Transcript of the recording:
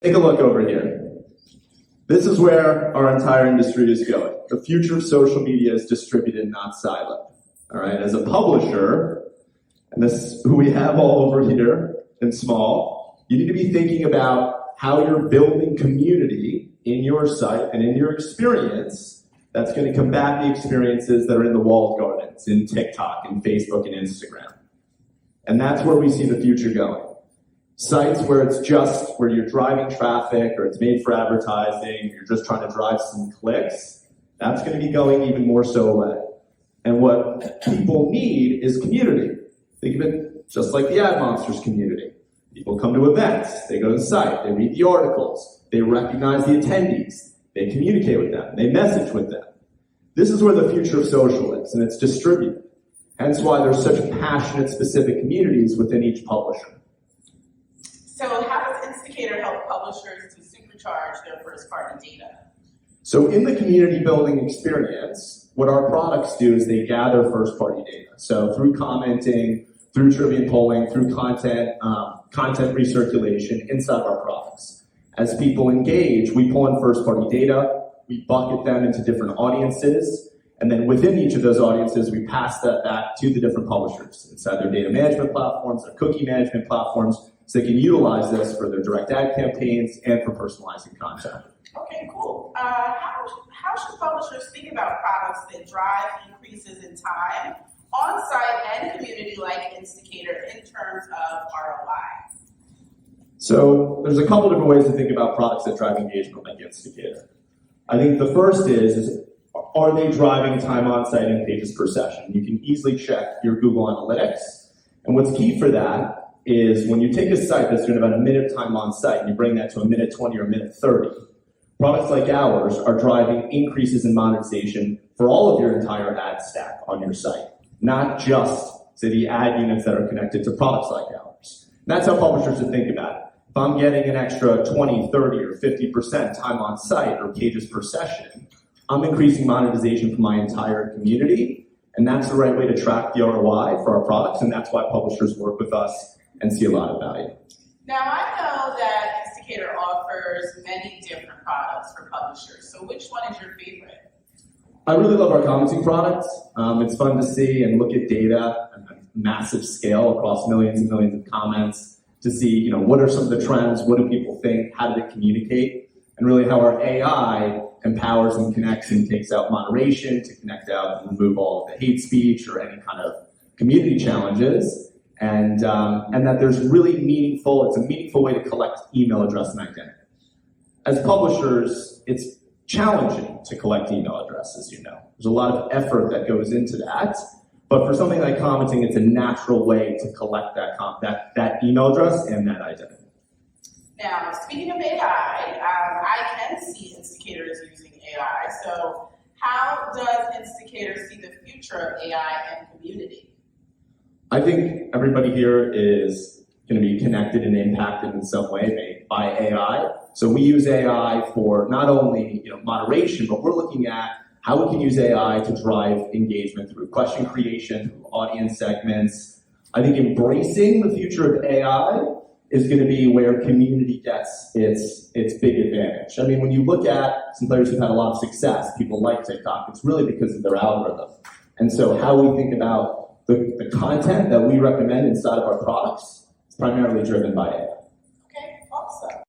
Take a look over here. This is where our entire industry is going. The future of social media is distributed, not siloed. All right, as a publisher, and this is who we have all over here in small, you need to be thinking about how you're building community in your site and in your experience that's going to combat the experiences that are in the walled gardens, in TikTok, and Facebook, and Instagram. And that's where we see the future going. Sites where it's just where you're driving traffic or it's made for advertising, you're just trying to drive some clicks, that's going to be going even more so away. And what people need is community. Think of it just like the AdMonsters community. People come to events, they go to the site, they read the articles, they recognize the attendees, they communicate with them, they message with them. This is where the future of social is, and it's distributed. Hence why there's such passionate, specific communities within each publisher. So how does Insticator help publishers to supercharge their first-party data? So in the community building experience, what our products do is they gather first-party data. So through commenting, through Trivium polling, through content recirculation inside of our products. As people engage, we pull in first-party data, we bucket them into different audiences, and then within each of those audiences, we pass that back to the different publishers inside their data management platforms, their cookie management platforms, so they can utilize this for their direct ad campaigns and for personalizing content. Okay, cool. How should publishers think about products that drive increases in time, on-site and community like Insticator in terms of ROI? So there's a couple different ways to think about products that drive engagement like Insticator. I think the first is are they driving time on-site and pages per session? You can easily check your Google Analytics. And what's key for that is when you take a site that's doing about a minute time on site and you bring that to a minute 20 or a minute 30, products like ours are driving increases in monetization for all of your entire ad stack on your site, not just, say, the ad units that are connected to products like ours. And that's how publishers should think about it. If I'm getting an extra 20, 30, or 50% time on site or pages per session, I'm increasing monetization for my entire community, and that's the right way to track the ROI for our products, and that's why publishers work with us and see a lot of value. Now, I know that Insticator offers many different products for publishers, so which one is your favorite? I really love our commenting products. It's fun to see and look at data on a massive scale across millions and millions of comments to see, what are some of the trends, what do people think, how do they communicate, and really how our AI empowers and connects and takes out moderation to connect out and remove all of the hate speech or any kind of community challenges. And that there's really it's a meaningful way to collect email address and identity. As publishers, it's challenging to collect email addresses, There's a lot of effort that goes into that, but for something like commenting, it's a natural way to collect that email address and that identity. Now, speaking of AI, I can see Insticator is using AI, so how does Insticator see the future of AI and community? I think everybody here is going to be connected and impacted in some way by AI. So we use AI for not only moderation, but we're looking at how we can use AI to drive engagement through question creation, through audience segments. I think embracing the future of AI is going to be where community gets its big advantage. I mean, when you look at some players who've had a lot of success, people like TikTok, it's really because of their algorithm. And so how we think about the content that we recommend inside of our products is primarily driven by AI.